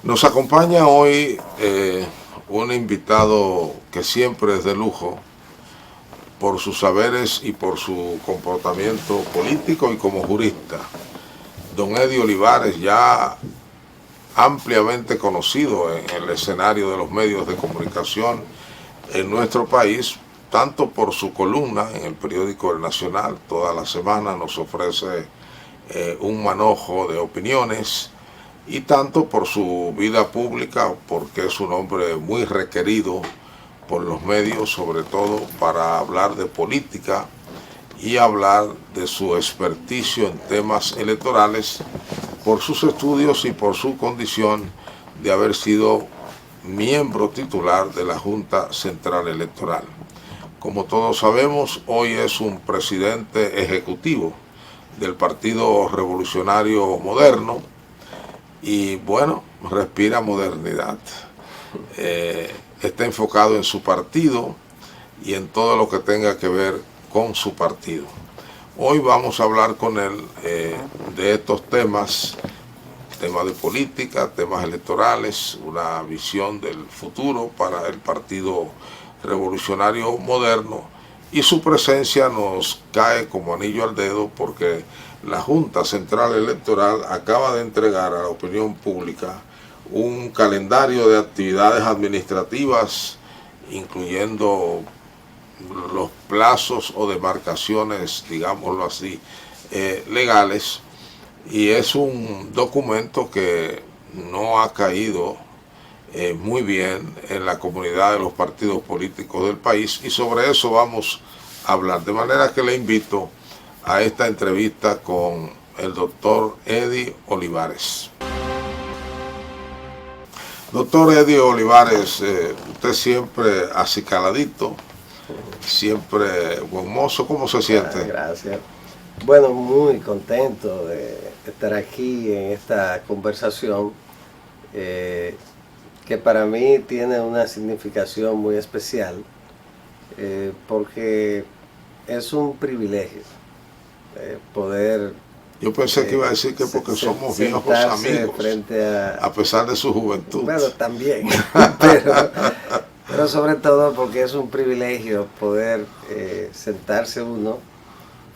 Nos acompaña hoy un invitado que siempre es de lujo por sus saberes y por su comportamiento político y como jurista. Don Eddie Olivares, ya ampliamente conocido en el escenario de los medios de comunicación en nuestro país, tanto por su columna en el periódico El Nacional, toda la semana nos ofrece un manojo de opiniones, y tanto por su vida pública, porque es un hombre muy requerido por los medios, sobre todo para hablar de política y hablar de su experticio en temas electorales, por sus estudios y por su condición de haber sido miembro titular de la Junta Central Electoral. Como todos sabemos, hoy es un presidente ejecutivo del Partido Revolucionario Moderno y, bueno, respira modernidad. Está enfocado en su partido y en todo lo que tenga que ver con su partido. Hoy vamos a hablar con él de estos temas de política, temas electorales, una visión del futuro para el Partido Revolucionario Moderno, y su presencia nos cae como anillo al dedo porque la Junta Central Electoral acaba de entregar a la opinión pública un calendario de actividades administrativas, incluyendo los plazos o demarcaciones, digámoslo así, legales, y es un documento que no ha caído muy bien en la comunidad de los partidos políticos del país, y sobre eso vamos a hablar. De manera que le invito a esta entrevista con el doctor Eddie Olivares. Doctor Eddie Olivares, usted siempre acicaladito, siempre buen mozo. ¿Cómo se siente? Gracias. Bueno, muy contento de estar aquí en esta conversación que para mí tiene una significación muy especial porque es un privilegio poder... Yo pensé que iba a decir que porque somos viejos amigos, a pesar de su juventud. Bueno, también, pero sobre todo porque es un privilegio poder sentarse uno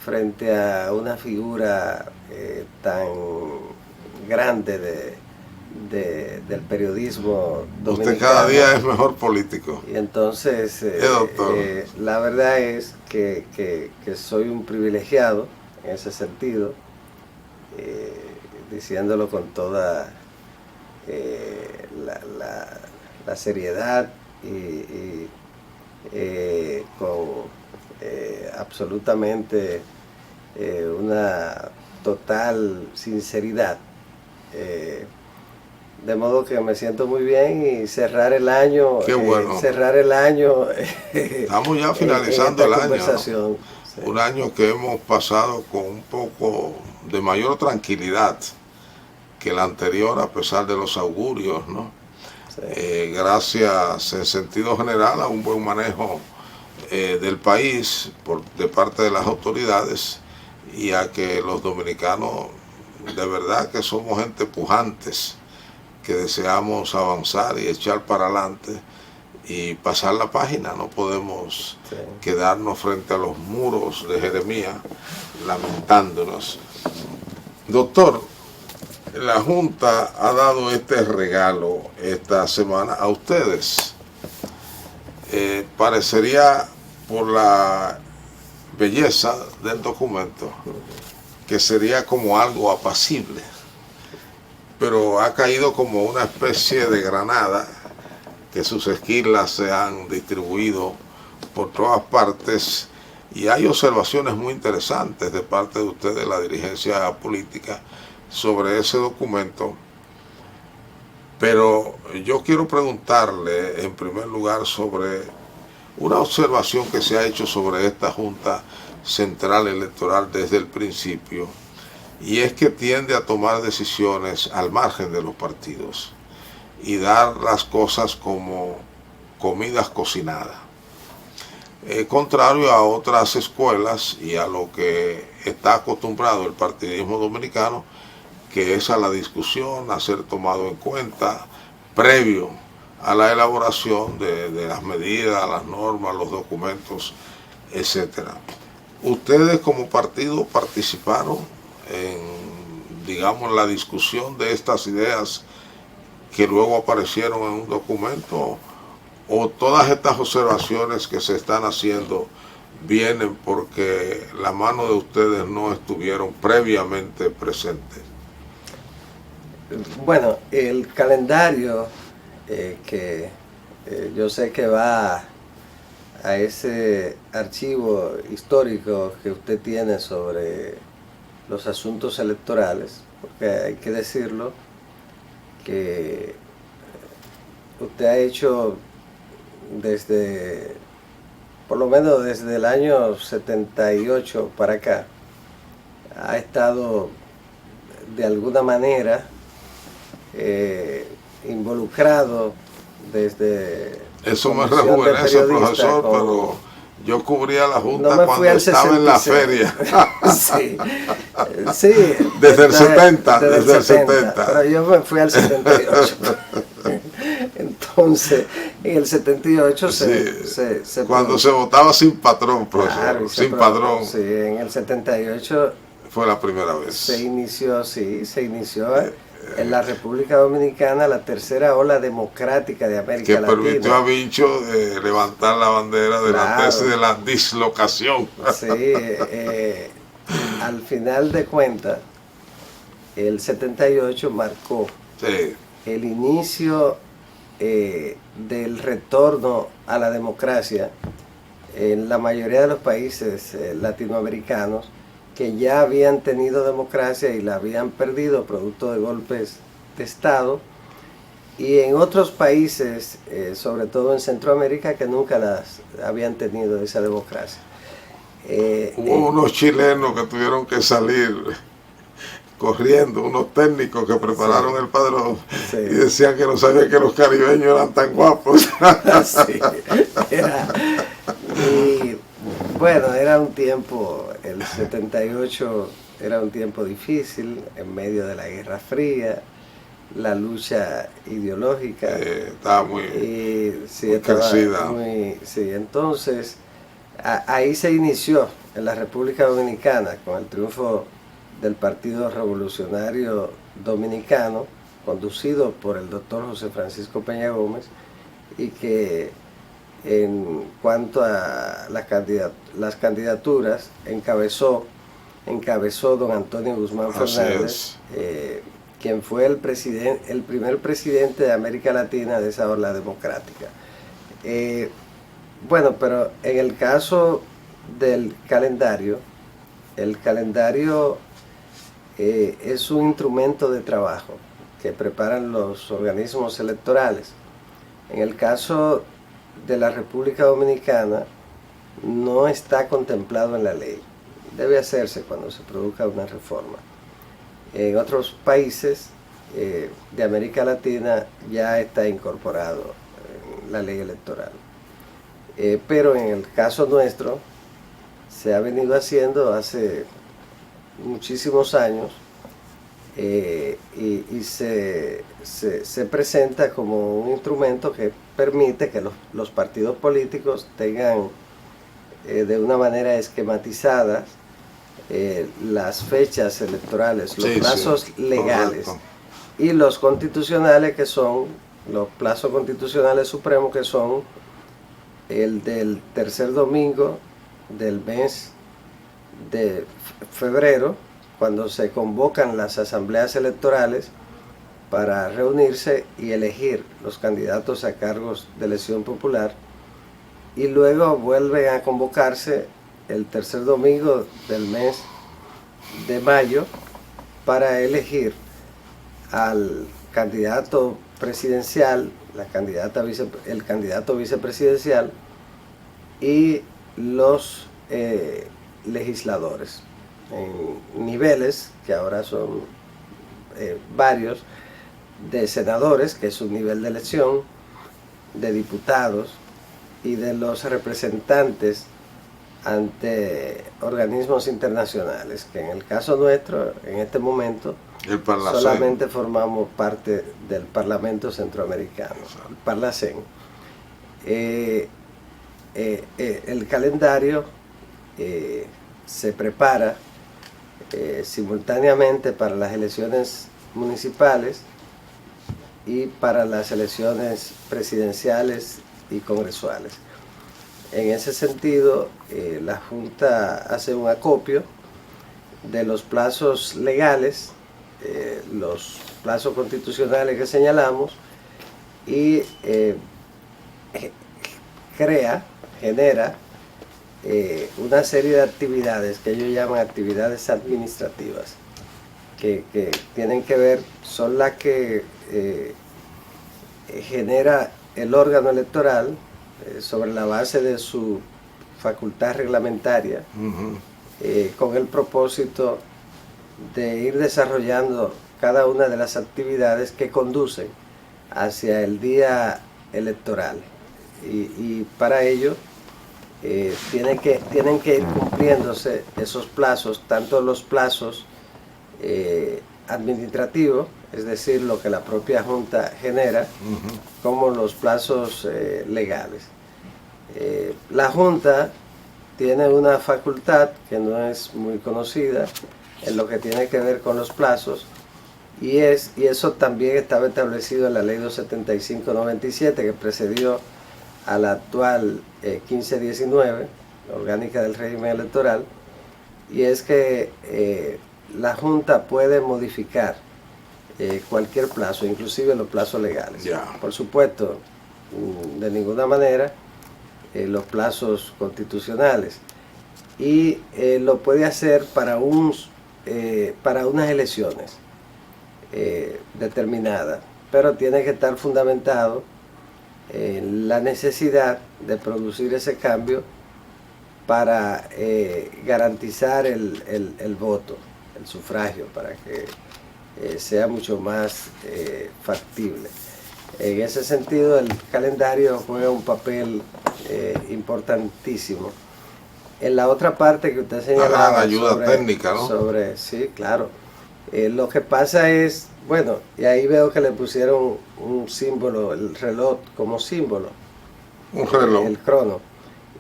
frente a una figura tan grande del periodismo dominicano. Usted cada día es mejor político. Y entonces, la verdad es que soy un privilegiado en ese sentido, diciéndolo con toda la seriedad y con absolutamente una total sinceridad, de modo que me siento muy bien y cerrar el año. Qué bueno. Estamos ya finalizando el año, ¿no? Sí. Un año que hemos pasado con un poco de mayor tranquilidad que el anterior, a pesar de los augurios, ¿no? Sí. Gracias en sentido general a un buen manejo del país de parte de las autoridades, y a que los dominicanos de verdad que somos gente pujantes, que deseamos avanzar y echar para adelante y pasar la página. No podemos quedarnos frente a los muros de Jeremías lamentándonos. Doctor, la Junta ha dado este regalo esta semana a ustedes. Parecería, por la belleza del documento, que sería como algo apacible, pero ha caído como una especie de granada, que sus esquirlas se han distribuido por todas partes, y hay observaciones muy interesantes de parte de ustedes, la dirigencia política, sobre ese documento. Pero yo quiero preguntarle en primer lugar sobre una observación que se ha hecho sobre esta Junta Central Electoral desde el principio, y es que tiende a tomar decisiones al margen de los partidos y dar las cosas como comidas cocinadas, contrario a otras escuelas y a lo que está acostumbrado el partidismo dominicano, que es a la discusión, a ser tomado en cuenta previo a la elaboración de las medidas, las normas, los documentos, etcétera. ¿Ustedes como partido participaron en, digamos, la discusión de estas ideas que luego aparecieron en un documento, o todas estas observaciones que se están haciendo vienen porque la mano de ustedes no estuvieron previamente presentes? Bueno, el calendario que yo sé que va a ese archivo histórico que usted tiene sobre los asuntos electorales, porque hay que decirlo, que usted ha hecho desde, por lo menos desde el año 78 para acá, ha estado de alguna manera involucrado desde... Eso me rejuvenece, profesor, pero yo cubría la Junta cuando estaba en la feria. Sí, sí. Desde el 70, desde el 70. Pero yo me fui al 78. Entonces, en el 78 se cuando se votaba sin patrón, profesor, claro, sin padrón. Sí, en el 78 fue la primera vez. Se inició en la República Dominicana la tercera ola democrática de América Latina. Que permitió a Vincho levantar la bandera de la tesis de la dislocación. Sí, al final de cuentas, el 78 marcó el inicio del retorno a la democracia en la mayoría de los países latinoamericanos que ya habían tenido democracia y la habían perdido producto de golpes de Estado, y en otros países, sobre todo en Centroamérica, que nunca las habían tenido esa democracia. Hubo unos chilenos que tuvieron que salir corriendo, unos técnicos que prepararon el padrón y decían que no sabían que los caribeños eran tan guapos. Y bueno, era un tiempo, el 78 era un tiempo difícil en medio de la Guerra Fría, la lucha ideológica estaba muy crecida. Entonces ahí se inició en la República Dominicana con el triunfo del Partido Revolucionario Dominicano, conducido por el doctor José Francisco Peña Gómez, y que en cuanto a las candidaturas encabezó don Antonio Guzmán Fernández, quien fue el primer presidente de América Latina de esa ola democrática. Bueno, pero en el caso del calendario, el calendario es un instrumento de trabajo que preparan los organismos electorales. En el caso de la República Dominicana no está contemplado en la ley. Debe hacerse cuando se produzca una reforma. En otros países de América Latina ya está incorporado en la ley electoral. Pero en el caso nuestro se ha venido haciendo hace muchísimos años y se presenta como un instrumento que permite que los partidos políticos tengan de una manera esquematizada las fechas electorales, los plazos legales, correcto, y los constitucionales, que son los plazos constitucionales supremos, que son el del tercer domingo del mes de febrero, cuando se convocan las asambleas electorales para reunirse y elegir los candidatos a cargos de elección popular, y luego vuelven a convocarse el tercer domingo del mes de mayo para elegir al candidato presidencial, el candidato vicepresidencial y los legisladores en niveles que ahora son varios, de senadores, que es un nivel de elección, de diputados y de los representantes ante organismos internacionales, que en el caso nuestro, en este momento, solamente formamos parte del Parlamento Centroamericano, el Parlacén. El calendario se prepara simultáneamente para las elecciones municipales y para las elecciones presidenciales y congresuales. En ese sentido, la Junta hace un acopio de los plazos legales, los plazos constitucionales que señalamos, y genera una serie de actividades que ellos llaman actividades administrativas, que tienen que ver, son las que genera el órgano electoral sobre la base de su facultad reglamentaria, con el propósito de ir desarrollando cada una de las actividades que conducen hacia el día electoral. Y para ello tienen que ir cumpliéndose esos plazos, tanto los plazos administrativos, es decir, lo que la propia Junta genera, como los plazos legales. La Junta tiene una facultad que no es muy conocida en lo que tiene que ver con los plazos, y eso también estaba establecido en la Ley 275/97, que precedió a la actual 1519, la orgánica del régimen electoral, y es que la Junta puede modificar cualquier plazo, inclusive los plazos legales. Por supuesto, de ninguna manera los plazos constitucionales, y lo puede hacer para unas elecciones determinadas, pero tiene que estar fundamentado en la necesidad de producir ese cambio para garantizar el voto, el sufragio, para que sea mucho más factible. En ese sentido, el calendario juega un papel importantísimo. En la otra parte que usted señalaba, gran ayuda técnica, ¿no? Sí, claro. Lo que pasa es, bueno, y ahí veo que le pusieron un símbolo, el reloj como símbolo. Un reloj. El crono.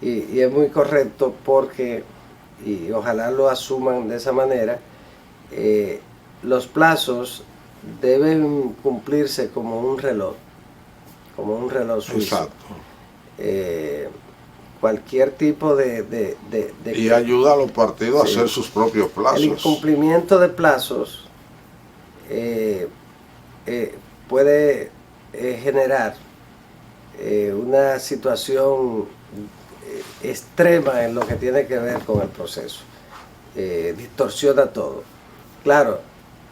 Y es muy correcto porque, y ojalá lo asuman de esa manera, los plazos deben cumplirse como un reloj suizo. Exacto. Cualquier tipo y ayuda a los partidos a hacer sus propios plazos. El incumplimiento de plazos puede generar una situación extrema en lo que tiene que ver con el proceso. Distorsiona todo. Claro,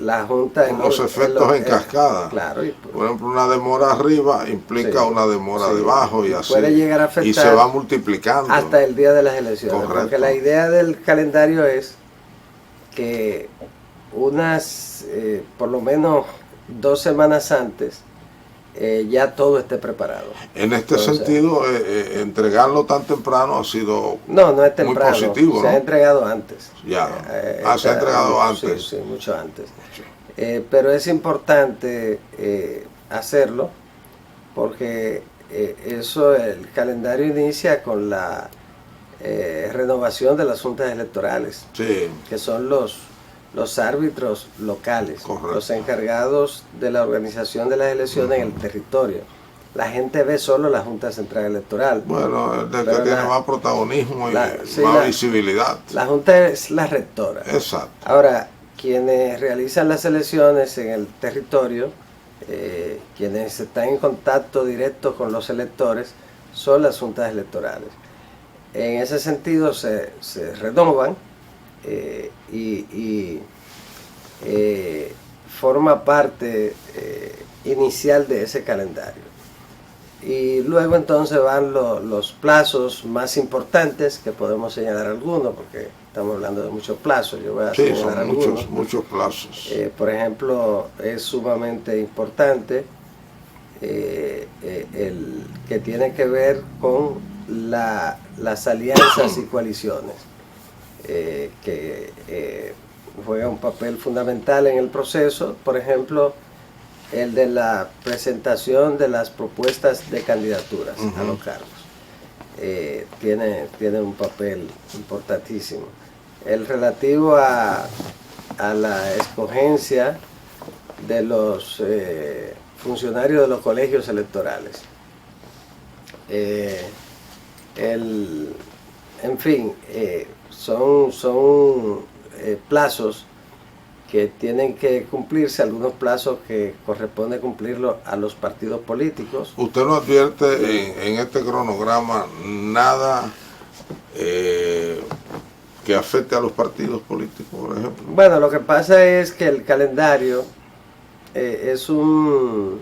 la Junta... Los efectos en cascada. Claro. Por ejemplo, una demora arriba implica una demora debajo, y así. Puede llegar a afectar y se va multiplicando. Hasta el día de las elecciones. Correcto. Porque la idea del calendario es que por lo menos 2 semanas antes, ya todo esté preparado. En este sentido, entregarlo tan temprano ha sido no es temprano, muy positivo, se ha entregado antes. Se ha entregado antes. Sí, mucho antes. Pero es importante hacerlo porque el calendario inicia con la renovación de las juntas electorales, que son los árbitros locales, los encargados de la organización de las elecciones en el territorio. La gente ve solo la Junta Central Electoral. Bueno, el que tiene más protagonismo y más visibilidad. La Junta es la rectora. Exacto. Ahora, quienes realizan las elecciones en el territorio, quienes están en contacto directo con los electores, son las juntas electorales. En ese sentido se renovan y forma parte inicial de ese calendario. Y luego entonces van los plazos más importantes, que podemos señalar algunos, porque estamos hablando de muchos plazos. Yo voy a señalar son algunos. muchos plazos. Por ejemplo, es sumamente importante el que tiene que ver con las alianzas y coaliciones, que juega un papel fundamental en el proceso. Por ejemplo, el de la presentación de las propuestas de candidaturas a los cargos. Tiene un papel importantísimo. El relativo a la escogencia de los funcionarios de los colegios electorales. En fin, son plazos que tienen que cumplirse, algunos plazos que corresponde cumplirlo a los partidos políticos. ¿Usted no advierte en este cronograma nada que afecte a los partidos políticos, por ejemplo? Bueno, lo que pasa es que el calendario es una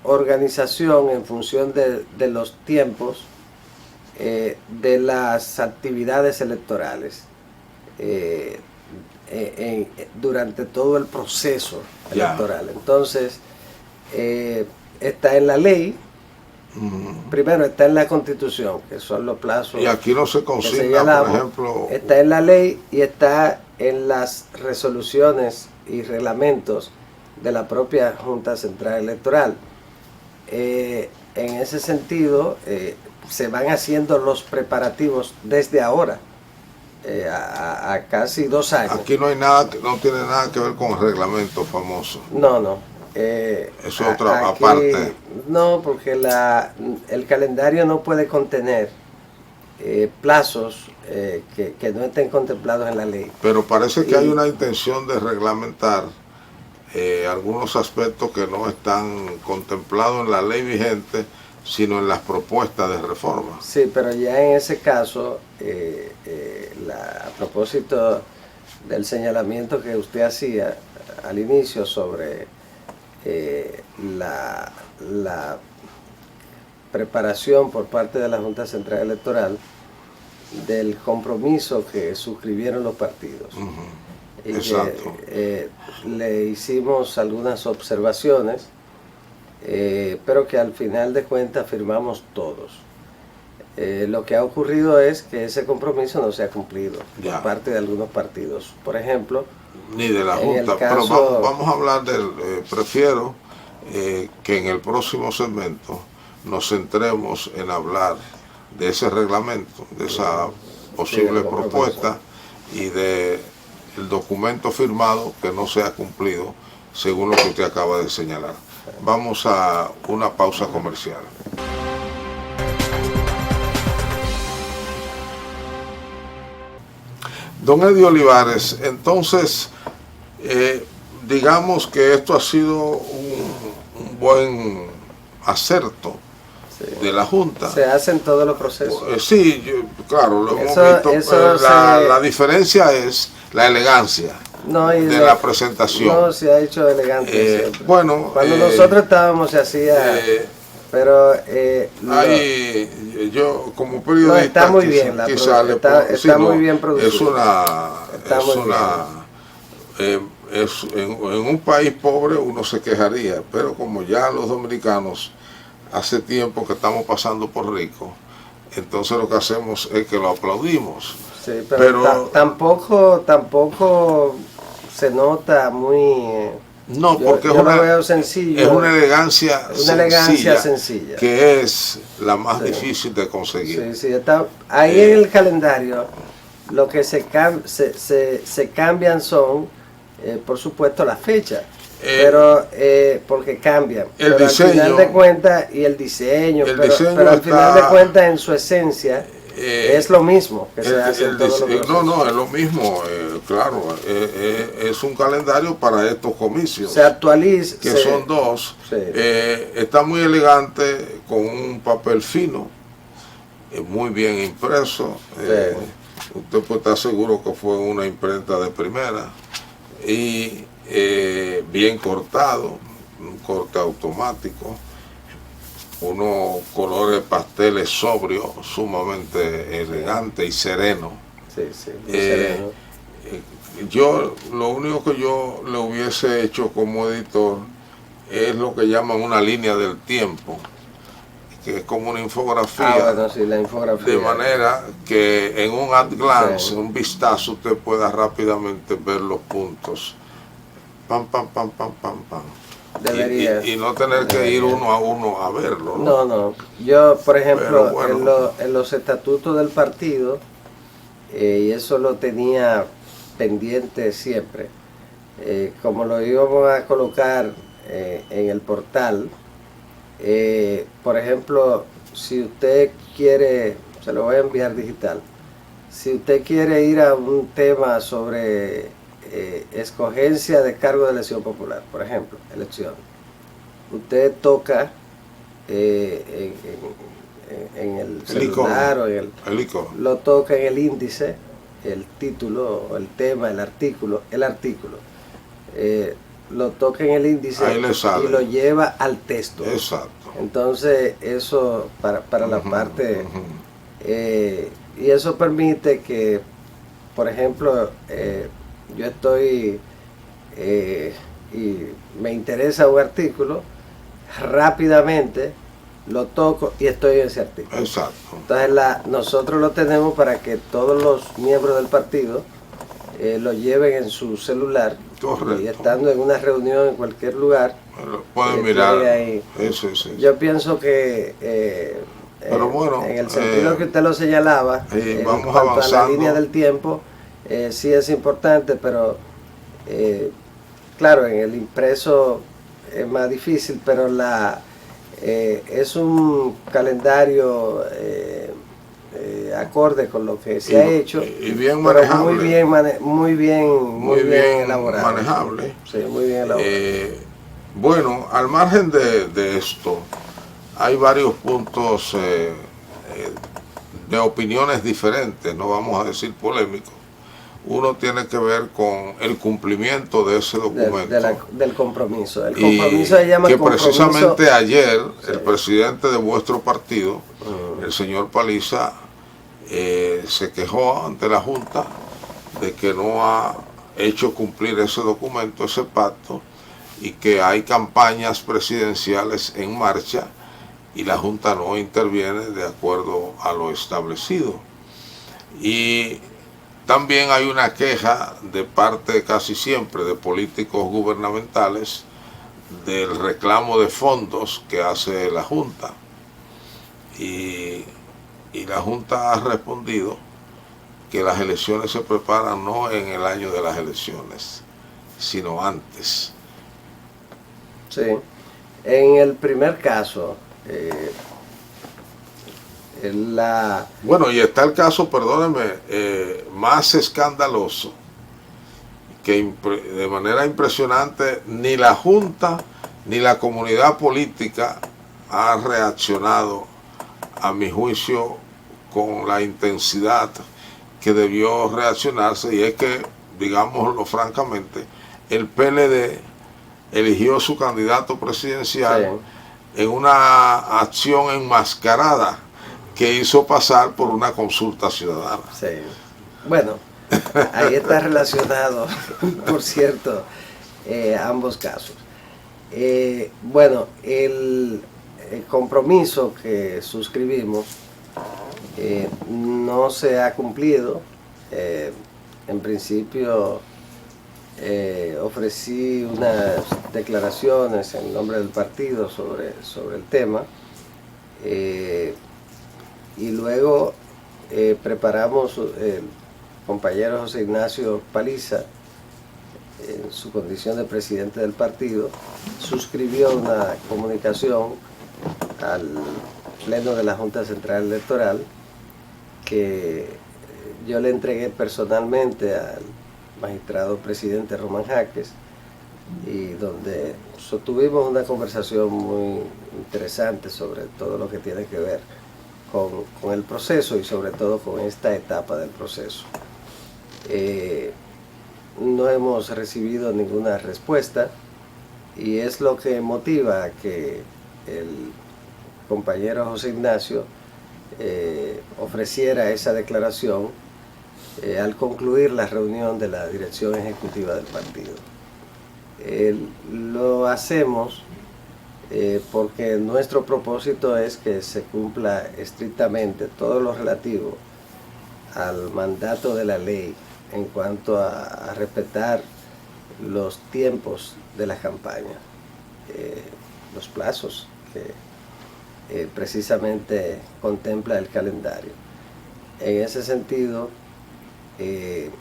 organización en función de los tiempos de las actividades electorales durante todo el proceso electoral. Entonces, está en la ley, primero está en la Constitución, que son los plazos. Y aquí no se consigna, por ejemplo. Está en la ley y está en las resoluciones y reglamentos de la propia Junta Central Electoral. En ese sentido, se van haciendo los preparativos desde ahora, a casi 2 años. Aquí no hay nada, no tiene nada que ver con el reglamento famoso. No. Es otra aparte. No, porque el calendario no puede contener plazos que no estén contemplados en la ley. Pero parece que hay una intención de reglamentar algunos aspectos que no están contemplados en la ley vigente, sino en las propuestas de reforma. Sí, pero ya en ese caso, a propósito del señalamiento que usted hacía al inicio sobre la preparación por parte de la Junta Central Electoral del compromiso que suscribieron los partidos. Y exacto. que le hicimos algunas observaciones, pero que al final de cuentas firmamos todos. Lo que ha ocurrido es que ese compromiso no se ha cumplido por parte de algunos partidos. Por ejemplo, ni de la Junta, caso, pero vamos a hablar del, prefiero que en el próximo segmento nos centremos en hablar de ese reglamento, de esa posible propuesta y de el documento firmado que no se ha cumplido según lo que usted acaba de señalar. Vamos a una pausa comercial. Don Eddie Olivares, entonces, digamos que esto ha sido un buen acerto de la Junta. Se hacen todos los procesos. Sí, claro, lo hemos visto. La diferencia es la elegancia de la presentación. No, se ha hecho elegante. Bueno, cuando nosotros estábamos se hacía... pero yo como periodista está muy bien, está muy bien producido. En un país pobre uno se quejaría, pero como ya los dominicanos hace tiempo que estamos pasando por ricos, entonces lo que hacemos es que lo aplaudimos. Sí, pero tampoco se nota muy... No, porque yo lo veo sencillo, es una elegancia sencilla, que es la más difícil de conseguir. Sí, está ahí en el calendario. Lo que se cambian son, por supuesto, las fechas, pero porque cambian. El pero diseño, al final de cuentas, y el diseño, pero al final de cuentas, en su esencia, es lo mismo que se hace en todos los procesos. No, es lo mismo, claro, es un calendario para estos comicios. Se actualiza. Que son dos. Sí. Está muy elegante, con un papel fino, muy bien impreso. Usted puede estar seguro que fue una imprenta de primera. Y bien cortado, un corte automático. Unos colores pasteles sobrios, sumamente elegantes y serenos. Sí, sereno. Lo único que yo le hubiese hecho como editor es lo que llaman una línea del tiempo, que es como una infografía, bueno, sí, la infografía. de manera que en un ad glance, Sí. un vistazo, usted pueda rápidamente ver los puntos. Pam, pam, pam, pam, pam, pam. Debería. Y no tener que ir uno a uno a verlo, ¿no? No. Yo, por ejemplo, Bueno. en los estatutos del partido, y eso lo tenía pendiente siempre, como lo íbamos a colocar en el portal, por ejemplo, si usted quiere, se lo voy a enviar digital, si usted quiere ir a un tema sobre escogencia de cargo de elección popular, por ejemplo, elección, usted toca en el celular o en el icono. lo toca en el índice, el título, el tema, el artículo, lo toca en el índice y lo lleva al texto. Exacto. Entonces eso para la parte y eso permite que, por ejemplo, yo estoy y me interesa un artículo, rápidamente lo toco y estoy en ese artículo. Exacto. Entonces nosotros lo tenemos para que todos los miembros del partido lo lleven en su celular. Correcto. Y estando en una reunión en cualquier lugar, pueden mirar ahí. Eso. Yo pienso que pero bueno, en el sentido que usted lo señalaba, vamos en cuanto avanzando. a la línea del tiempo, sí es importante, pero claro, en el impreso es más difícil, pero es un calendario acorde con lo que se ha hecho y bien manejable, muy bien elaborado, manejable. Sí, muy bien elaborado. Bueno, al margen de esto, hay varios puntos de opiniones diferentes, no vamos a decir polémicos. Uno tiene que ver con el cumplimiento de ese documento. Del compromiso. El compromiso se llama que compromiso. Precisamente ayer el presidente de vuestro partido, el señor Paliza, se quejó ante la Junta de que no ha hecho cumplir ese documento, ese pacto, y que hay campañas presidenciales en marcha y la Junta no interviene de acuerdo a lo establecido. Y también hay una queja de parte casi siempre de políticos gubernamentales del reclamo de fondos que hace la Junta. Y la Junta ha respondido que las elecciones se preparan no en el año de las elecciones, sino antes. Sí. En el primer caso, bueno, y está el caso, perdónenme, más escandaloso, que de manera impresionante ni la Junta ni la comunidad política ha reaccionado, a mi juicio, con la intensidad que debió reaccionarse, y es que, digámoslo francamente, el PLD eligió su candidato presidencial en una acción enmascarada que hizo pasar por una consulta ciudadana. Sí. Bueno, ahí está relacionado, por cierto, ambos casos. Bueno, el compromiso que suscribimos no se ha cumplido. En principio ofrecí unas declaraciones en nombre del partido sobre el tema. Y luego preparamos, el compañero José Ignacio Paliza, en su condición de presidente del partido, suscribió una comunicación al Pleno de la Junta Central Electoral que yo le entregué personalmente al magistrado presidente Román Jaques, y donde sostuvimos una conversación muy interesante sobre todo lo que tiene que ver con el proceso y sobre todo con esta etapa del proceso. No hemos recibido ninguna respuesta, y es lo que motiva a que el compañero José Ignacio ofreciera esa declaración al concluir la reunión de la dirección ejecutiva del partido. Lo hacemos porque nuestro propósito es que se cumpla estrictamente todo lo relativo al mandato de la ley en cuanto a respetar los tiempos de la campaña, los plazos que precisamente contempla el calendario. En ese sentido, el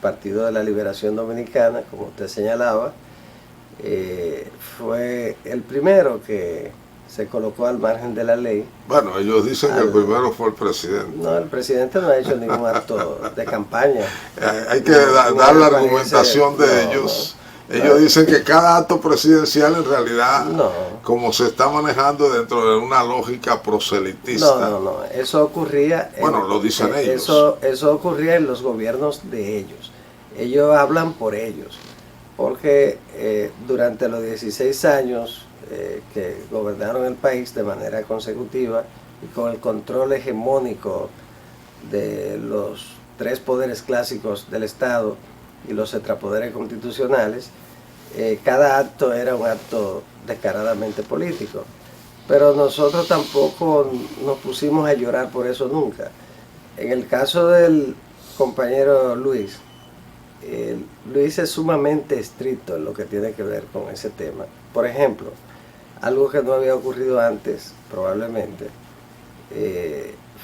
Partido de la Liberación Dominicana, como usted señalaba, fue el primero que se colocó al margen de la ley. Bueno, ellos dicen que el primero fue el presidente. No, el presidente no ha hecho ningún acto de campaña. Hay que dar la argumentación de ellos. Ellos dicen que cada acto presidencial en realidad, como se está manejando dentro de una lógica proselitista. No, eso ocurría. Bueno, lo dicen ellos. Eso ocurría en los gobiernos de ellos. Ellos hablan por ellos. Porque durante los 16 años que gobernaron el país de manera consecutiva y con el control hegemónico de los tres poderes clásicos del Estado y los extrapoderes constitucionales, cada acto era un acto descaradamente político. Pero nosotros tampoco nos pusimos a llorar por eso nunca. En el caso del compañero Luis, Luis es sumamente estricto en lo que tiene que ver con ese tema. Por ejemplo, algo que no había ocurrido antes, probablemente,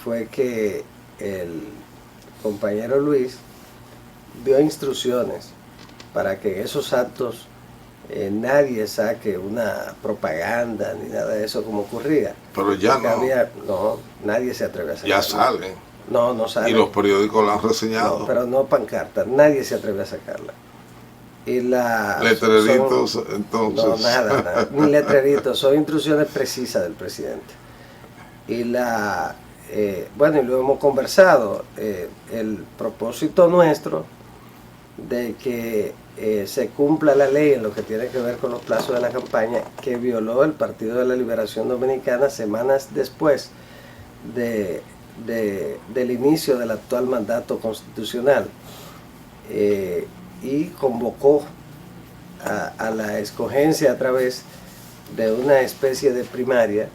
fue que el compañero Luis dio instrucciones para que en esos actos nadie saque una propaganda ni nada de eso como ocurría. Pero ya no. Nadie se atreve a sacar. Ya salen. No sale. Y los periódicos la han reseñado. No, pero no pancartas, nadie se atreve a sacarla. Y letreritos, entonces. No, nada, ni letreritos, son instrucciones precisas del presidente. Y bueno, y lo hemos conversado, el propósito nuestro de que se cumpla la ley en lo que tiene que ver con los plazos de la campaña que violó el Partido de la Liberación Dominicana semanas después del inicio del actual mandato constitucional, y convocó a la escogencia a través de una especie de primaria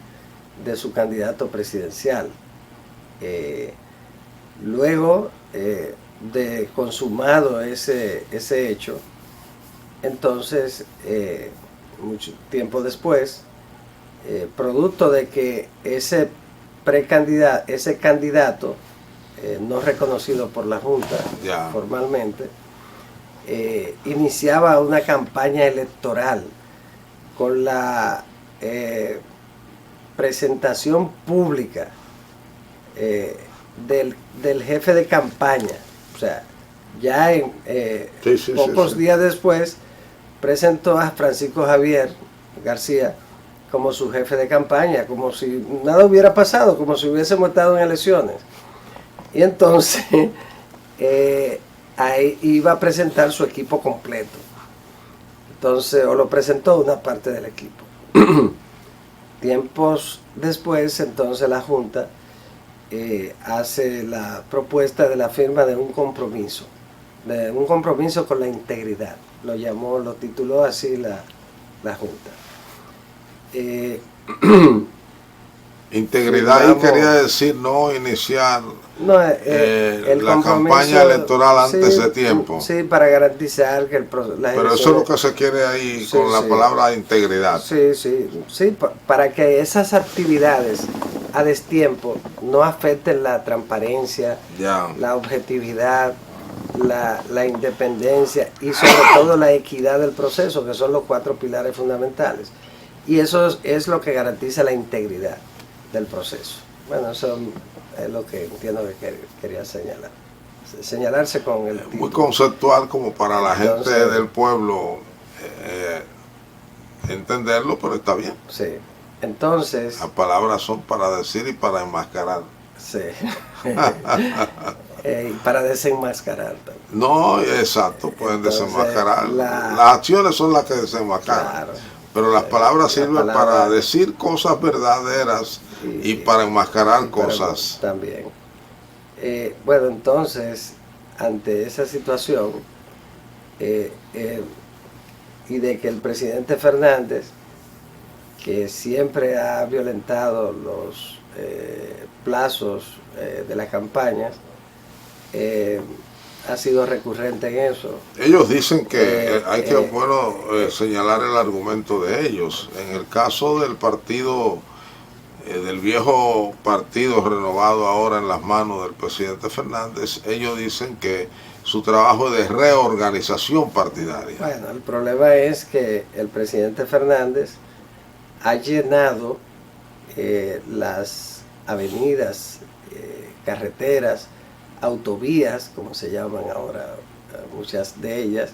de su candidato presidencial. Luego de consumado ese hecho, entonces, mucho tiempo después, producto de que ese candidato no reconocido por la Junta formalmente, iniciaba una campaña electoral con la presentación pública del jefe de campaña. O sea, ya en pocos días después presentó a Francisco Javier García como su jefe de campaña, como si nada hubiera pasado, como si hubiésemos estado en elecciones. Y entonces ahí iba a presentar su equipo completo. Entonces, o lo presentó una parte del equipo. Tiempos después, entonces la Junta hace la propuesta de la firma de un compromiso con la integridad. Lo tituló así la Junta. Integridad, y quería decir no iniciar la campaña electoral antes de tiempo. Sí, para garantizar que pero eso es lo que se quiere ahí con la palabra integridad. Sí, para que esas actividades a destiempo no afecten la transparencia, la objetividad, la independencia y sobre todo la equidad del proceso, que son los 4 pilares fundamentales. Y eso es lo que garantiza la integridad del proceso. Bueno, eso es lo que entiendo que quería señalarse con el título. Muy conceptual como para la gente del pueblo entenderlo, pero está bien. Sí, entonces... Las palabras son para decir y para enmascarar. Sí. Y para desenmascarar también. No, exacto, pueden desenmascarar. Las acciones son las que desenmascaran. Claro. Pero las palabras sirven para decir cosas verdaderas y para enmascarar cosas. También. Bueno, entonces, ante esa situación, y de que el presidente Fernández que siempre ha violentado los plazos de las campañas, ha sido recurrente en eso. Ellos dicen que hay que señalar el argumento de ellos. En el caso del partido, del viejo partido renovado ahora en las manos del presidente Fernández, ellos dicen que su trabajo es de reorganización partidaria. Bueno, el problema es que el presidente Fernández ha llenado las avenidas, carreteras, autovías, como se llaman ahora muchas de ellas,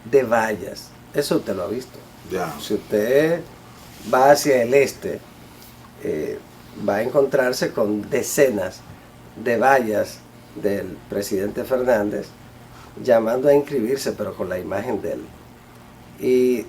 de vallas. Eso usted lo ha visto. Ya. Si usted va hacia el este, va a encontrarse con decenas de vallas del presidente Fernández llamando a inscribirse, pero con la imagen de él. Y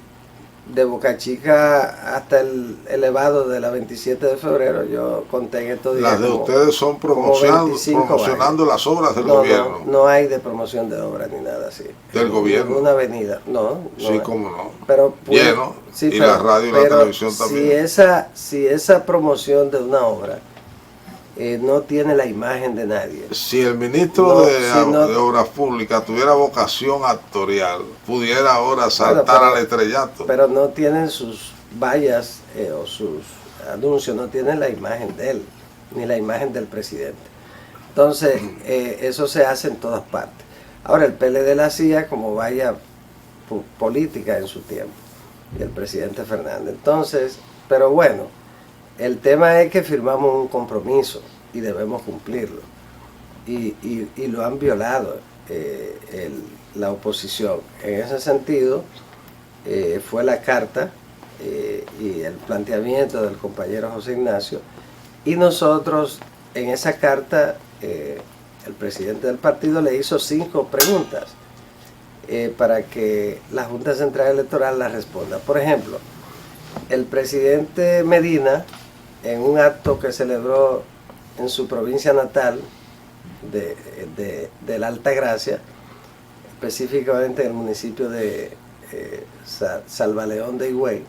de Boca Chica hasta el elevado de la 27 de febrero, yo conté en estos días. Las de ustedes son promocionando las obras del gobierno. No hay de promoción de obras ni nada así. ¿Del gobierno? Una avenida, no. Sí, cómo no. Pero lleno, sí, y la radio y la televisión también. Si esa promoción de una obra no tiene la imagen de nadie. Si el ministro de Obras Públicas tuviera vocación actorial, pudiera ahora saltar al estrellato. Pero no tienen sus vallas o sus anuncios, no tienen la imagen de él, ni la imagen del presidente. Entonces, eso se hace en todas partes. Ahora, el PLD la hacía como valla política en su tiempo, y el presidente Fernández. Entonces, pero bueno, el tema es que firmamos un compromiso y debemos cumplirlo. Y lo han violado la oposición. En ese sentido, fue la carta y el planteamiento del compañero José Ignacio. Y nosotros, en esa carta, el presidente del partido le hizo 5 preguntas para que la Junta Central Electoral las responda. Por ejemplo, el presidente Medina, en un acto que celebró en su provincia natal de la Altagracia, específicamente en el municipio de Salvaleón de Higüey,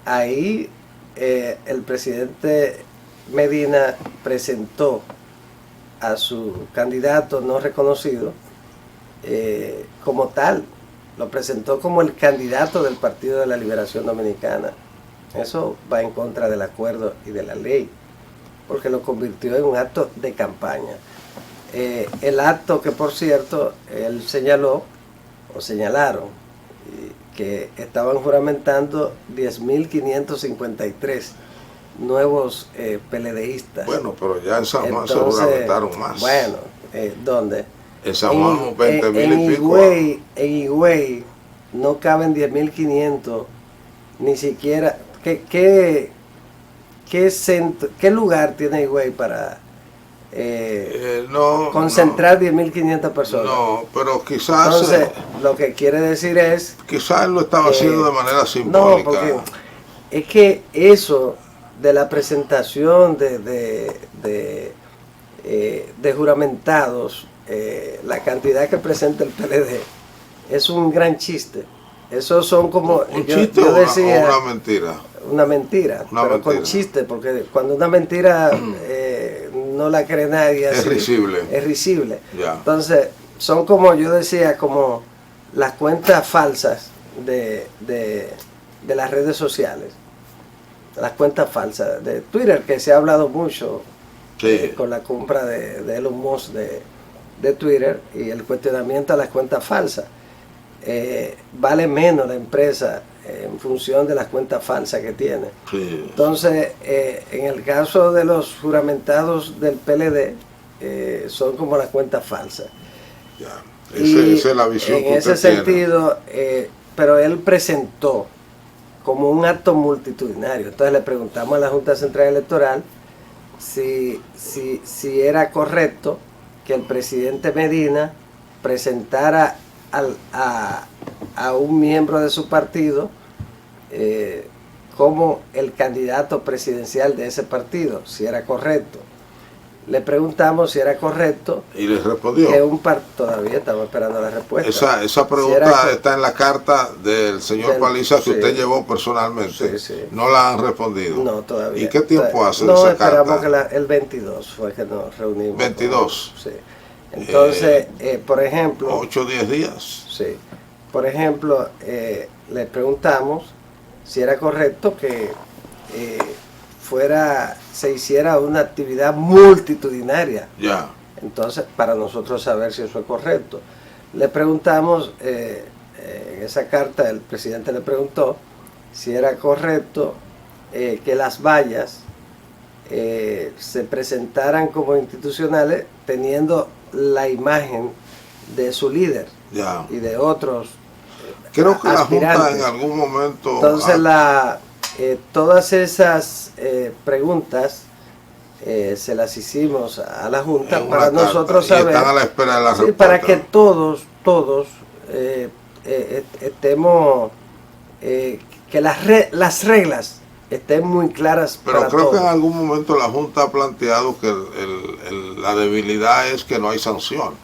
ahí el presidente Medina presentó a su candidato no reconocido como tal, lo presentó como el candidato del Partido de la Liberación Dominicana. Eso va en contra del acuerdo y de la ley, porque lo convirtió en un acto de campaña. El acto que, por cierto, él señaló, o señalaron, que estaban juramentando 10.553 nuevos PLDistas. Bueno, pero ya en San Juan se juramentaron más. Bueno, ¿dónde? En San Juan, 20.000 y pico. En Higüey no caben 10.500, ni siquiera. ¿Qué lugar tiene Higüey para concentrar 10.500 personas? No, pero quizás. Entonces, lo que quiere decir es. Quizás él lo estaba haciendo de manera simbólica. No, porque es que eso de la presentación de juramentados, la cantidad que presenta el PLD, es un gran chiste. Esos son como. ¿Un chiste o una mentira? Una mentira, pero con chiste, porque cuando una mentira no la cree nadie. Es risible. Es risible. Ya. Entonces, son como yo decía, como las cuentas falsas de las redes sociales. Las cuentas falsas de Twitter, que se ha hablado mucho con la compra de Elon Musk de Twitter y el cuestionamiento a las cuentas falsas. Vale menos la empresa en función de las cuentas falsas que tiene. Sí. Entonces, en el caso de los juramentados del PLD, son como las cuentas falsas. Ya. Esa es la visión que usted tiene. En ese sentido, pero él presentó como un acto multitudinario. Entonces le preguntamos a la Junta Central Electoral si era correcto que el presidente Medina presentara a un miembro de su partido como el candidato presidencial de ese partido, si era correcto. le preguntamos si era correcto. ¿Y les respondió? Que todavía estamos esperando la respuesta. Esa pregunta está en la carta del señor Paliza que usted llevó personalmente. ¿No la han respondido? No, todavía. ¿Y qué tiempo hace no, esa carta? No, esperamos que el 22 fue que nos reunimos. 22. Sí. Entonces, por ejemplo... 8 o 10 días. Sí. Por ejemplo, le preguntamos si era correcto que se hiciera una actividad multitudinaria. Ya. Entonces, para nosotros saber si eso es correcto. Le preguntamos, en esa carta el presidente le preguntó si era correcto que las vallas se presentaran como institucionales teniendo la imagen de su líder y de otros creo que aspirantes. La Junta en algún momento... Entonces, todas esas preguntas se las hicimos a la Junta para nosotros saber, están a la espera de la respuesta. Para que todos estemos, que las reglas estén muy claras. Pero para creo todos. que en algún momento la Junta ha planteado que la debilidad es que no hay sanción.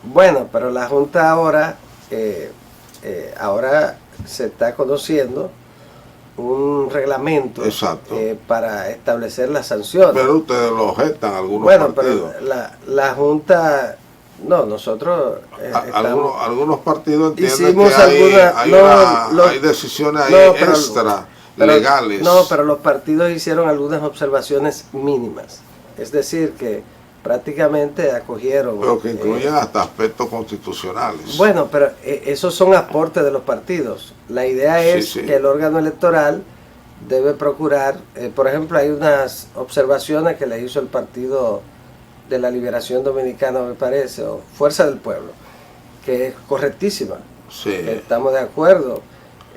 Bueno, pero la Junta ahora se está conociendo un reglamento para establecer las sanciones. Pero ustedes lo objetan algunos partidos. Pero la Junta, no, nosotros algunos partidos entienden hicimos que hay decisiones extra legales. No, pero los partidos hicieron algunas observaciones mínimas. Es decir, que prácticamente acogieron. Pero que incluyen hasta aspectos constitucionales. Bueno, pero esos son aportes de los partidos. La idea es que el órgano electoral debe procurar, por ejemplo, hay unas observaciones que le hizo el Partido de la Liberación Dominicana, me parece, o Fuerza del Pueblo, que es correctísima. Sí. Estamos de acuerdo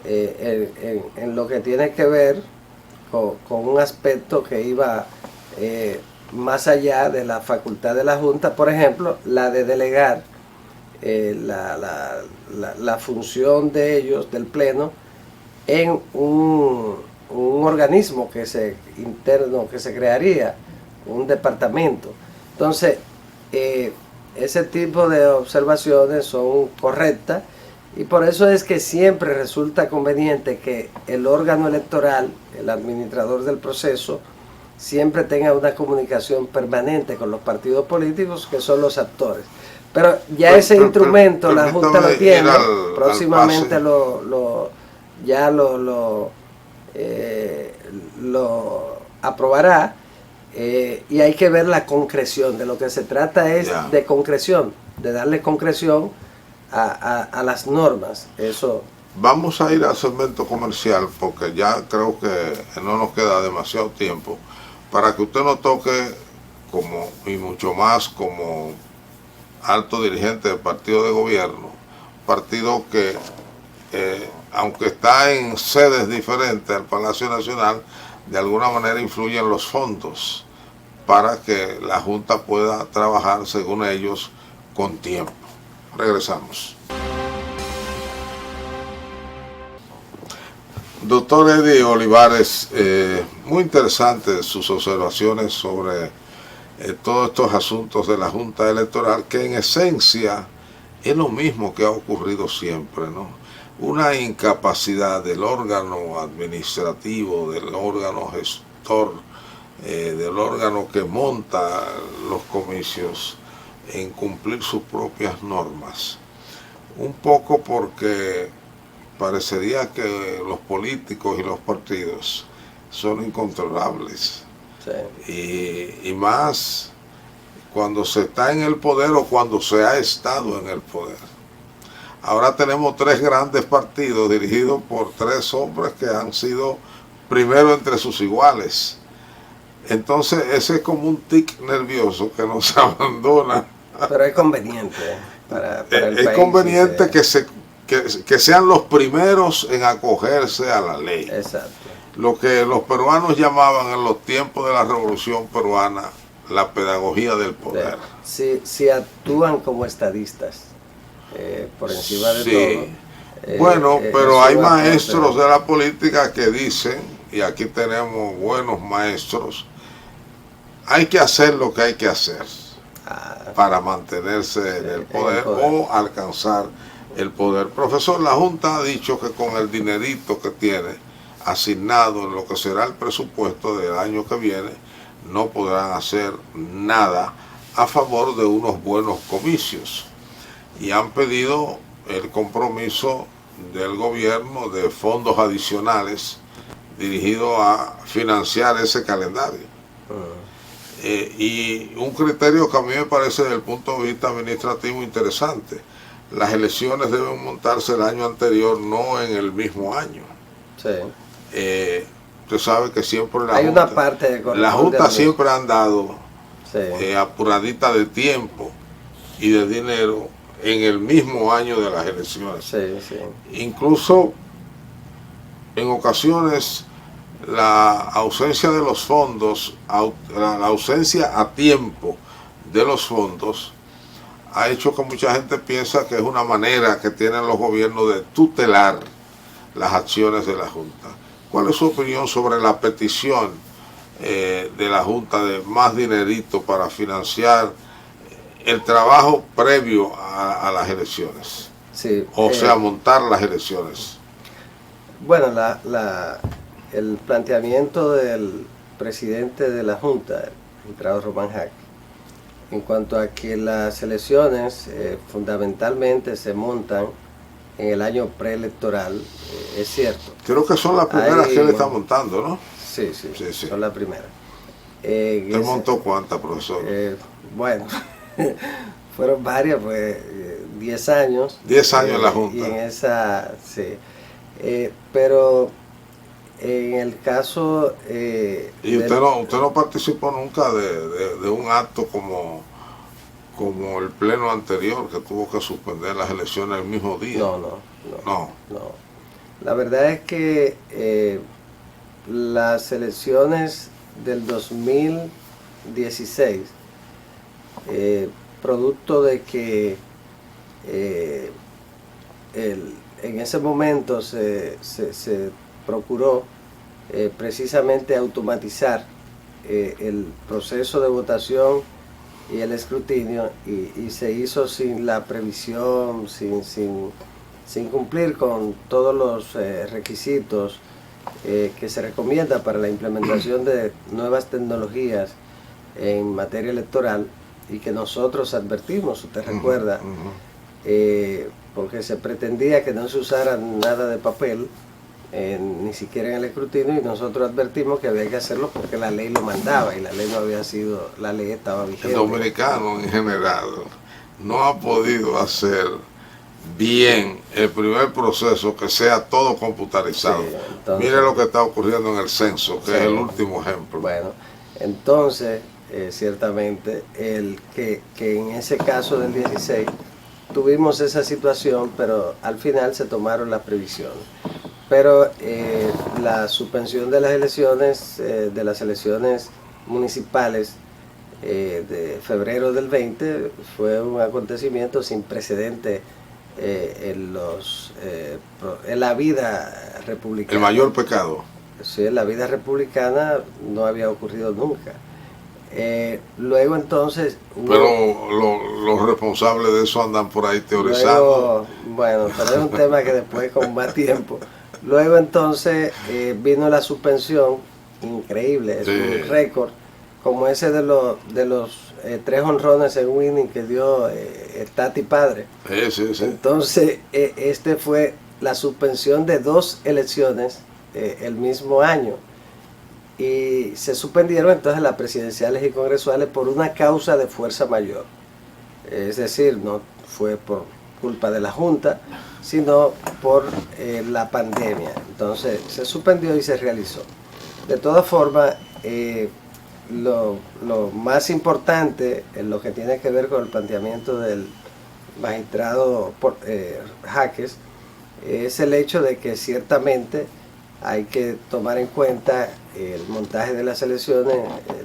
en lo que tiene que ver con un aspecto que iba más allá de la facultad de la Junta, por ejemplo, la de delegar la función de ellos, del Pleno, en un organismo interno que se crearía, un departamento. Entonces, ese tipo de observaciones son correctas y por eso es que siempre resulta conveniente que el órgano electoral, el administrador del proceso, siempre tenga una comunicación permanente con los partidos políticos que son los actores. Pero ya ese instrumento la Junta lo tiene, próximamente lo aprobará y hay que ver la concreción. De lo que se trata es de concreción, de darle concreción a las normas. Eso. Vamos a ir al segmento comercial porque ya creo que no nos queda demasiado tiempo para que usted nos toque y mucho más como alto dirigente del partido de gobierno, partido que aunque está en sedes diferentes al Palacio Nacional, de alguna manera influye en los fondos para que la Junta pueda trabajar según ellos con tiempo. Regresamos. Doctor Eddie Olivares, muy interesantes sus observaciones sobre todos estos asuntos de la Junta Electoral, que en esencia es lo mismo que ha ocurrido siempre, ¿no? Una incapacidad del órgano administrativo, del órgano gestor, del órgano que monta los comicios en cumplir sus propias normas. Un poco porque parecería que los políticos y los partidos son incontrolables. Sí. Y más cuando se está en el poder o cuando se ha estado en el poder. Ahora tenemos 3 grandes partidos dirigidos por 3 hombres que han sido primero entre sus iguales. Entonces ese es como un tic nervioso que nos abandona. Pero es conveniente para el es país, conveniente que sean los primeros en acogerse a la ley. Exacto. Lo que los peruanos llamaban en los tiempos de la Revolución Peruana la pedagogía del poder. Si actúan como estadistas por encima de todo. Bueno, pero hay maestros de la política que dicen, y aquí tenemos buenos maestros, hay que hacer lo que hay que hacer Ah, para mantenerse en el poder o alcanzar el poder. Profesor, la Junta ha dicho que con el dinerito que tiene asignado en lo que será el presupuesto del año que viene, no podrán hacer nada a favor de unos buenos comicios. Y han pedido el compromiso del gobierno de fondos adicionales dirigidos a financiar ese calendario. Y un criterio que a mí me parece desde el punto de vista administrativo interesante. Las elecciones deben montarse el año anterior, no en el mismo año. sí. Usted sabe que siempre Hay una parte de la Junta siempre han dado sí. apuradita de tiempo y de dinero en el mismo año de las elecciones. Sí, sí. Incluso en ocasiones la ausencia de los fondos, la ausencia a tiempo de los fondos ha hecho que mucha gente piensa que es una manera que tienen los gobiernos de tutelar las acciones de la Junta. ¿Cuál es su opinión sobre la petición de la Junta de más dinerito para financiar el trabajo previo a las elecciones? Sí, O sea, montar las elecciones. Bueno, el planteamiento del presidente de la Junta, el diputado Román Jaque, en cuanto a que las elecciones fundamentalmente se montan en el año preelectoral, es cierto. Creo que son las primeras que él está montando, ¿no? Sí, sí, sí. Son las primeras. ¿Usted montó cuántas, profesor? Bueno, fueron varias, pues 10 años. 10 años en la Junta. Y en esa, sí. Pero en el caso... ¿Y usted no participó nunca de un acto como el pleno anterior, que tuvo que suspender las elecciones el mismo día? No. La verdad es que las elecciones del 2016, producto de que en ese momento se procuró precisamente automatizar el proceso de votación y el escrutinio, y se hizo sin la previsión, sin cumplir con todos los requisitos que se recomienda para la implementación de nuevas tecnologías en materia electoral, y que nosotros advertimos, usted recuerda, porque se pretendía que no se usara nada de papel, ni siquiera en el escrutinio, y nosotros advertimos que había que hacerlo porque la ley lo mandaba, y la ley no había sido, la ley estaba vigente. El dominicano en general no ha podido hacer bien el primer proceso, que sea todo computarizado. Sí, entonces, mire lo que está ocurriendo en el censo, que sí, es el último ejemplo. Bueno, entonces, ciertamente, que en ese caso del 16 tuvimos esa situación, pero al final se tomaron las previsiones. Pero la suspensión de las elecciones municipales de febrero del 20 fue un acontecimiento sin precedente en la vida republicana. El mayor pecado. Sí, en la vida republicana no había ocurrido nunca. Luego entonces... Pero los responsables de eso andan por ahí teorizando. Luego, bueno, pero es un tema que después con más tiempo. Luego entonces vino la suspensión, increíble, es un récord, como ese de los 3 honrones en un inning que dio Tati Padre. Sí. Entonces, este fue la suspensión de 2 elecciones el mismo año. Y se suspendieron entonces las presidenciales y congresuales por una causa de fuerza mayor. Es decir, no fue por culpa de la Junta, sino por la pandemia. Entonces se suspendió y se realizó. De todas formas, lo más importante en lo que tiene que ver con el planteamiento del magistrado Jaques es el hecho de que ciertamente hay que tomar en cuenta el montaje de las elecciones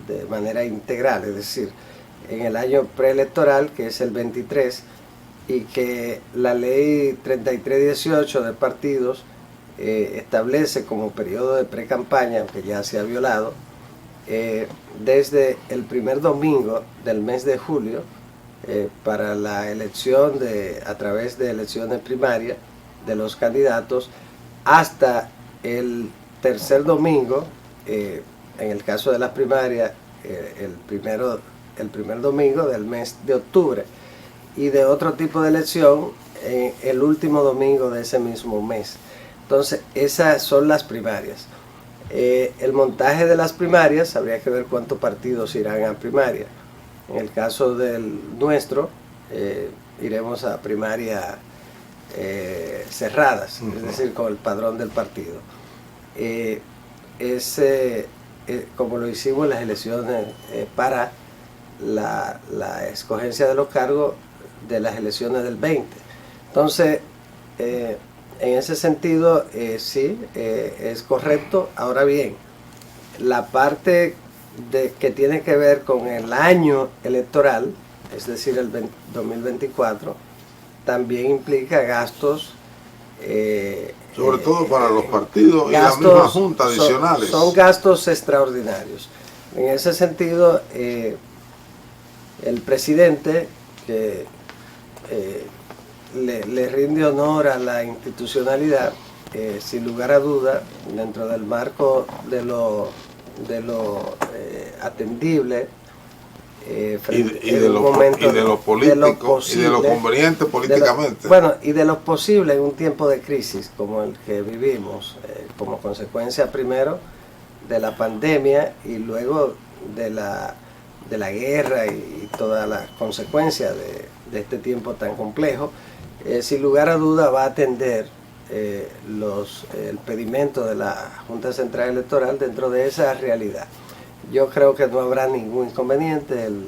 de manera integral, es decir, en el año preelectoral, que es el 23, y que la ley 3318 de partidos establece como periodo de pre-campaña, aunque ya se ha violado, desde el primer domingo del mes de julio para la elección a través de elecciones primarias de los candidatos hasta el tercer domingo, en el caso de las primarias, el primer domingo del mes de octubre, y de otro tipo de elección el último domingo de ese mismo mes. Entonces, esas son las primarias. El montaje de las primarias, habría que ver cuántos partidos irán a primaria. En el caso del nuestro, iremos a primarias cerradas, es decir, con el padrón del partido. Como lo hicimos en las elecciones para la escogencia de los cargos de las elecciones del 20. Entonces, en ese sentido, sí, es correcto. Ahora bien, la parte que tiene que ver con el año electoral, es decir, el 2024, también implica gastos. Sobre todo para los partidos y la misma Junta adicionales. Son gastos extraordinarios. En ese sentido, el presidente, que le rinde honor a la institucionalidad, sin lugar a duda, dentro del marco de lo atendible, y de lo político y de lo conveniente políticamente. Y de lo posible en un tiempo de crisis como el que vivimos, como consecuencia primero de la pandemia y luego de la guerra y todas las consecuencias de este tiempo tan complejo. Sin lugar a duda va a atender el pedimento de la Junta Central Electoral dentro de esa realidad. Yo creo que no habrá ningún inconveniente. El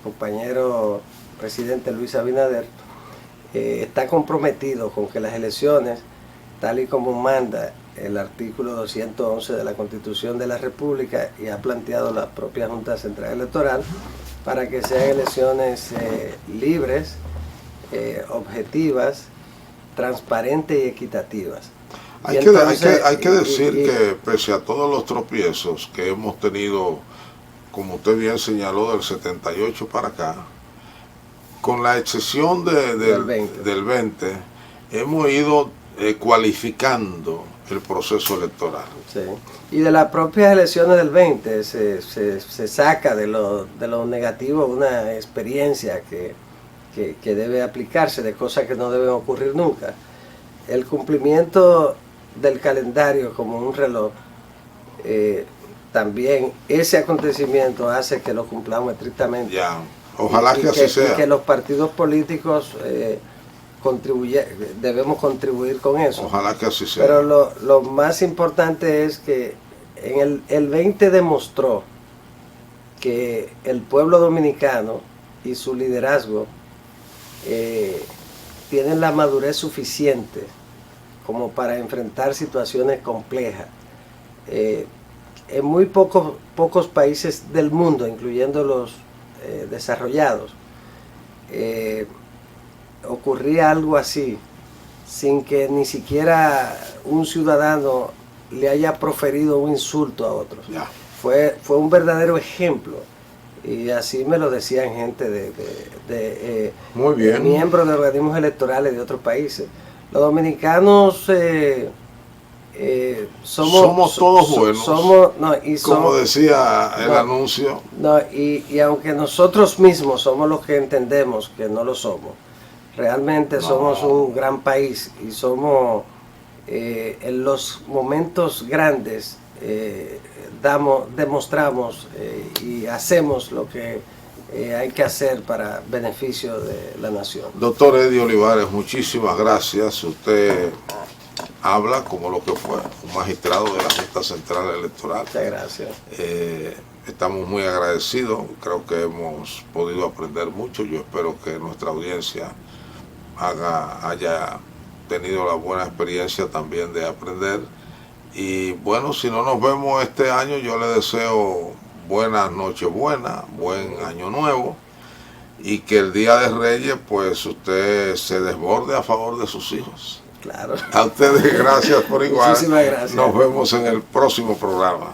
compañero presidente Luis Abinader está comprometido con que las elecciones, tal y como manda el artículo 211 de la Constitución de la República y ha planteado la propia Junta Central Electoral, para que sean elecciones libres, objetivas, transparentes y equitativas. Hay que decir que pese a todos los tropiezos que hemos tenido, como usted bien señaló, del 78 para acá, con la excepción del 20, hemos ido cualificando el proceso electoral. Sí. Y de las propias elecciones del 20 se saca de lo negativo una experiencia que debe aplicarse, de cosas que no deben ocurrir nunca. El cumplimiento del calendario como un reloj, también ese acontecimiento hace que lo cumplamos estrictamente. Ya, ojalá que así sea. Y que los partidos políticos debemos contribuir con eso. Ojalá que así sea. Pero lo más importante es que el 20 demostró que el pueblo dominicano y su liderazgo tienen la madurez suficiente como para enfrentar situaciones complejas. En muy pocos países del mundo, incluyendo los desarrollados, ocurría algo así, sin que ni siquiera un ciudadano le haya proferido un insulto a otros. Ya. Fue un verdadero ejemplo. Y así me lo decían gente muy bien, miembros de organismos electorales de otros países. Los dominicanos somos todos buenos, como decía el anuncio. Y aunque nosotros mismos somos los que entendemos que no lo somos, realmente somos un gran país y somos en los momentos grandes demostramos y hacemos lo que hay que hacer para beneficio de la nación. Doctor Eddie Olivares, muchísimas gracias. Usted habla como lo que fue un magistrado de la Junta Central Electoral. Muchas gracias. Estamos muy agradecidos, creo que hemos podido aprender mucho. Yo espero que nuestra audiencia haya tenido la buena experiencia también de aprender. Y bueno, si no nos vemos este año, yo le deseo buenas Nochebuena, buen año nuevo, y que el Día de Reyes pues usted se desborde a favor de sus hijos. Claro. A ustedes gracias por igual. Muchísimas gracias. Nos vemos en el próximo programa.